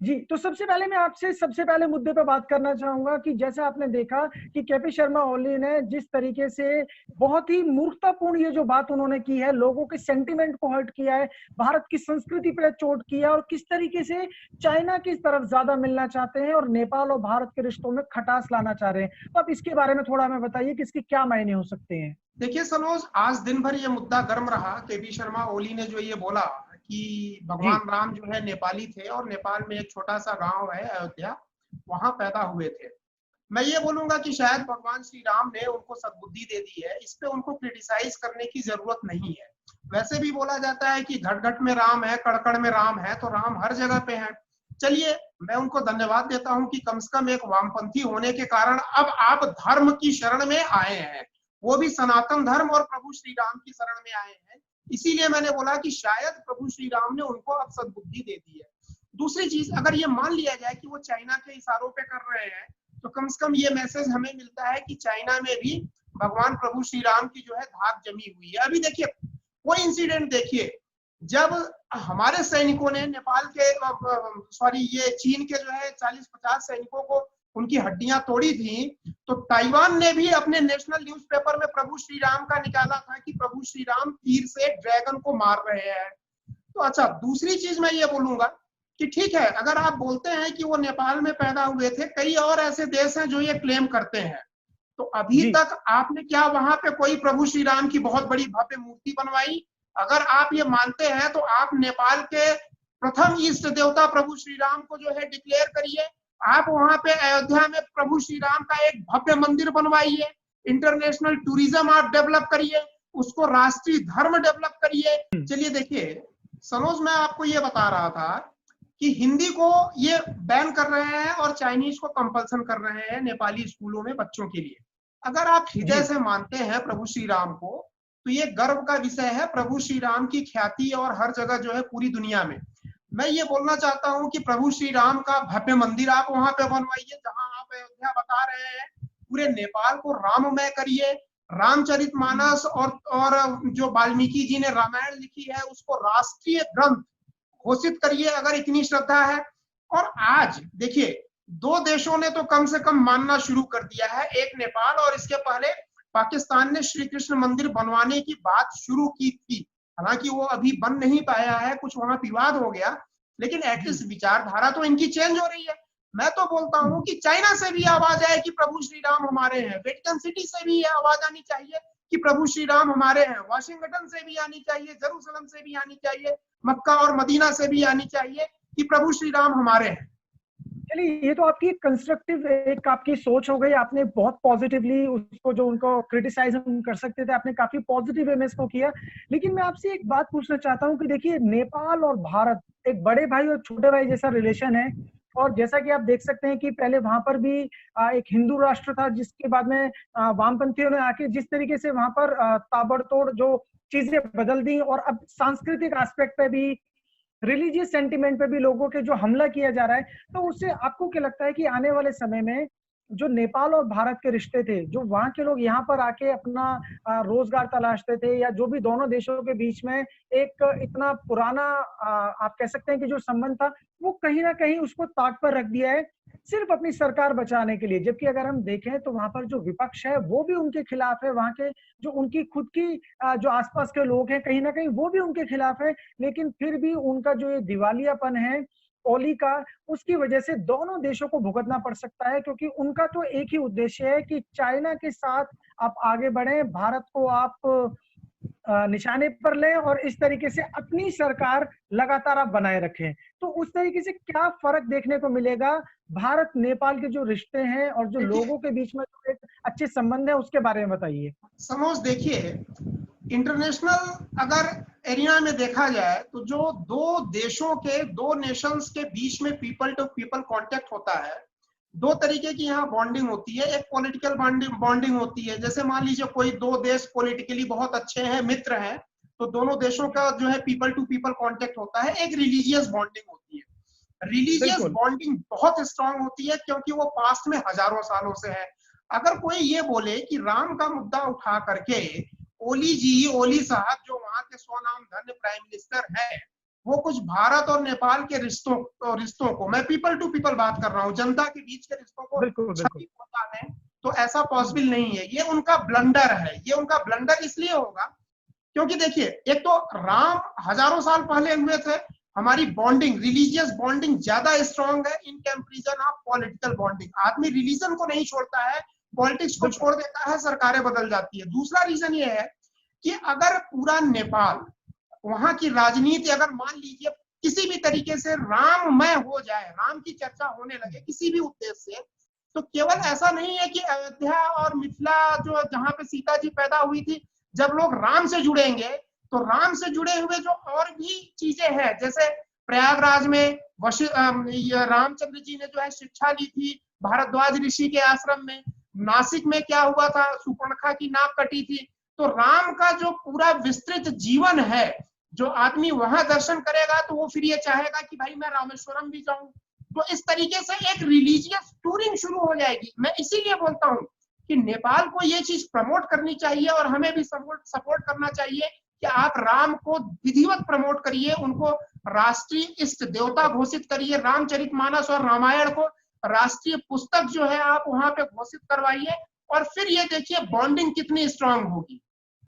जी, तो सबसे पहले मैं आपसे सबसे पहले मुद्दे पे बात करना चाहूँगा कि जैसा आपने देखा कि केपी शर्मा ओली ने जिस तरीके से बहुत ही मूर्खतापूर्ण ये जो बात उन्होंने की है, लोगों के सेंटिमेंट को हर्ट किया है, भारत की संस्कृति पे चोट किया है और किस तरीके से चाइना की तरफ ज़्यादा मिलना चाहते हैं और नेपाल और भारत के रिश्तों में खटास लाना चाह रहे हैं। तो आप इसके बारे में थोड़ा हमें बताइए कि इसके क्या मायने हो सकते हैं? देखिए सनोज, आज दिन भर ये मुद्दा गर्म रहा। केपी शर्मा ओली ने जो ये बोला कि जी, भगवान राम जो है नेपाली थे और नेपाल में एक छोटा सा गांव है अयोध्या, वहां पैदा हुए थे। मैं ये बोलूंगा कि शायद भगवान श्री राम ने उनको सद्बुद्धि दे दी है, इस पे उनको क्रिटिसाइज करने की जरूरत नहीं है। वैसे भी बोला जाता है कि घट घट में राम है, कड़ में राम है, तो राम हर जगह पे है। चलिए, मैं उनको धन्यवाद देता हूं कि कम से कम एक वामपंथी होने के कारण अब आप धर्म की शरण में आए हैं, वो भी सनातन धर्म और प्रभु श्री राम की शरण में आए हैं। इसीलिए मैंने बोला कि शायद प्रभु श्री राम ने उनको अब सद्बुद्धि दे दी है। दूसरी चीज, अगर ये मान लिया जाए कि वो चाइना के इशारों पे कर रहे हैं, तो कम से कम ये मैसेज हमें मिलता है कि चाइना में भी भगवान प्रभु श्री राम की जो है धाक जमी हुई है। अभी देखिए, वो इंसिडेंट देखिए, जब हमारे सैनिकों ने नेपाल के ये चीन के जो है 40-50 सैनिकों को उनकी हड्डियां तोड़ी थी, तो ताइवान ने भी अपने नेशनल न्यूज़पेपर में प्रभु श्री राम का निकाला था कि प्रभु श्री राम तीर से ड्रैगन को मार रहे हैं। तो अच्छा, दूसरी चीज मैं ये बोलूंगा कि ठीक है, अगर आप बोलते हैं कि वो नेपाल में पैदा हुए थे, कई और ऐसे देश हैं जो ये क्लेम करते हैं, तो अभी जी, तक आपने क्या वहां पे कोई प्रभु श्री राम की बहुत बड़ी भव्य मूर्ति बनवाई? अगर आप ये मानते हैं तो आप नेपाल के प्रथम इष्ट देवता प्रभु श्री राम को जो है डिक्लेयर करिए। आप वहां पे अयोध्या में प्रभु श्री राम का एक भव्य मंदिर बनवाइए, इंटरनेशनल टूरिज्म आप डेवलप करिए, उसको राष्ट्रीय धर्म डेवलप करिए। चलिए देखिए सनोज, मैं आपको ये बता रहा था कि हिंदी को ये बैन कर रहे हैं और चाइनीज को कंपल्सन कर रहे हैं नेपाली स्कूलों में बच्चों के लिए। अगर आप हृदय जी, से मानते हैं प्रभु श्री राम को, तो ये गर्व का विषय है। प्रभु श्री राम की ख्याति और हर जगह जो है पूरी दुनिया में। मैं ये बोलना चाहता हूं कि प्रभु श्री राम का भव्य मंदिर आप वहां पे बनवाइए, जहां आप अयोध्या बता रहे हैं। पूरे नेपाल को राममय करिए। रामचरितमानस और जो वाल्मीकि जी ने रामायण लिखी है उसको राष्ट्रीय ग्रंथ घोषित करिए, अगर इतनी श्रद्धा है। और आज देखिए, दो देशों ने तो कम से कम मानना शुरू कर दिया है, एक नेपाल और इसके पहले पाकिस्तान ने श्री कृष्ण मंदिर बनवाने की बात शुरू की थी। हालांकि वो अभी बन नहीं पाया है, कुछ वहां विवाद हो गया, लेकिन एटलीस्ट विचारधारा तो इनकी चेंज हो रही है। मैं तो बोलता हूं कि चाइना से भी आवाज आए कि प्रभु श्री राम हमारे हैं, वेटिकन सिटी से भी आवाज आनी चाहिए कि प्रभु श्री राम हमारे हैं, वाशिंगटन से भी आनी चाहिए, जेरूसलम से भी आनी चाहिए, मक्का और मदीना से भी आनी चाहिए कि प्रभु श्री राम हमारे हैं। चलिए, ये तो आपकी कंस्ट्रक्टिव एक आपकी सोच हो गई। आपने बहुत पॉजिटिवली उसको, जो उनको क्रिटिसाइज हम कर सकते थे, आपने काफी पॉजिटिव वे में इसको किया। लेकिन मैं आपसे एक बात पूछना चाहता हूँ कि देखिए, नेपाल और भारत एक बड़े भाई और छोटे भाई जैसा रिलेशन है। और जैसा कि आप देख सकते हैं कि पहले वहां पर भी एक हिंदू राष्ट्र था, जिसके बाद में वामपंथियों ने आके जिस तरीके से वहां पर ताबड़तोड़ जो चीजें बदल दी, और अब सांस्कृतिक एस्पेक्ट पे भी, रिलीजियस सेंटिमेंट पे भी लोगों के जो हमला किया जा रहा है, तो उससे आपको क्या लगता है कि आने वाले समय में जो नेपाल और भारत के रिश्ते थे, जो वहां के लोग यहाँ पर आके अपना रोजगार तलाशते थे, या जो भी दोनों देशों के बीच में एक इतना पुराना आप कह सकते हैं कि जो संबंध था, वो कहीं ना कहीं उसको ताक पर रख दिया है सिर्फ अपनी सरकार बचाने के लिए। जबकि अगर हम देखें तो वहां पर जो विपक्ष है वो भी उनके खिलाफ है, वहां के जो उनकी खुद की जो आसपास के लोग हैं कहीं ना कहीं वो भी उनके खिलाफ है। लेकिन फिर भी उनका जो ये दिवालियापन है ओली का, उसकी वजह से दोनों देशों को भुगतना पड़ सकता है, क्योंकि उनका तो एक ही उद्देश्य है कि चाइना के साथ आप आगे बढ़े, भारत को आप निशाने पर लें और इस तरीके से अपनी सरकार लगातार आप बनाए रखें। तो उस तरीके से क्या फर्क देखने को मिलेगा भारत नेपाल के जो रिश्ते हैं और जो देखिए लोगों के बीच में जो एक अच्छे संबंध है, उसके बारे में बताइए। समोज, देखिए इंटरनेशनल अगर एरिया में देखा जाए तो जो दो देशों के, दो नेशंस के बीच में पीपल टू पीपल कांटेक्ट होता है, दो तरीके की यहाँ बॉन्डिंग होती है। एक पॉलिटिकल बॉन्डिंग होती है, जैसे मान लीजिए कोई दो देश पॉलिटिकली बहुत अच्छे हैं, मित्र हैं, तो दोनों देशों का जो है पीपल टू पीपल कांटेक्ट होता है। एक रिलीजियस बॉन्डिंग होती है। रिलीजियस बिल्कुल। बॉन्डिंग बहुत स्ट्रांग होती है क्योंकि वो पास्ट में हजारों सालों से है। अगर कोई ये बोले कि राम का मुद्दा उठा करके ओली जी, ओली साहब जो वहां के स्वनाम धन्य प्राइम मिनिस्टर है, वो कुछ भारत और नेपाल के रिश्तों को, मैं पीपल टू पीपल बात कर रहा हूँ, जनता के बीच के रिश्तों को क्षति पहुंचा दें, तो ऐसा पॉसिबल नहीं है। ये उनका ब्लंडर है। ये उनका ब्लंडर इसलिए होगा क्योंकि देखिए, एक तो राम हजारों साल पहले हुए थे, हमारी बॉन्डिंग, रिलीजियस बॉन्डिंग ज्यादा स्ट्रॉन्ग है in comparison of political bonding. आदमी रिलीजन को नहीं छोड़ता है, पॉलिटिक्स को छोड़ देता है, सरकारें बदल जाती है। दूसरा रीजन ये है कि अगर पूरा नेपाल, वहां की राजनीति अगर मान लीजिए किसी भी तरीके से राममय हो जाए, राम की चर्चा होने लगे किसी भी उद्देश्य से, तो केवल ऐसा नहीं है कि अयोध्या और मिथिला जो जहां पे सीता जी पैदा हुई थी, जब लोग राम से जुड़ेंगे तो राम से जुड़े हुए जो और भी चीजें हैं, जैसे प्रयागराज में रामचंद्र जी ने जो है शिक्षा ली थी भारद्वाज ऋषि के आश्रम में, नासिक में क्या हुआ था, सुपर्णखा की नाक कटी थी। तो राम का जो पूरा विस्तृत जीवन है, जो आदमी वहां दर्शन करेगा तो वो फिर ये चाहेगा कि भाई मैं रामेश्वरम भी जाऊं। तो इस तरीके से एक रिलीजियस टूरिंग शुरू हो जाएगी। मैं इसीलिए बोलता हूं कि नेपाल को ये चीज प्रमोट करनी चाहिए और हमें भी सपोर्ट करना चाहिए कि आप राम को विधिवत प्रमोट करिए, उनको राष्ट्रीय इष्ट देवता घोषित करिए, रामचरितमानस और रामायण को राष्ट्रीय पुस्तक जो है आप वहां पे घोषित करवाइए, और फिर ये देखिए बॉन्डिंग कितनी स्ट्रांग होगी।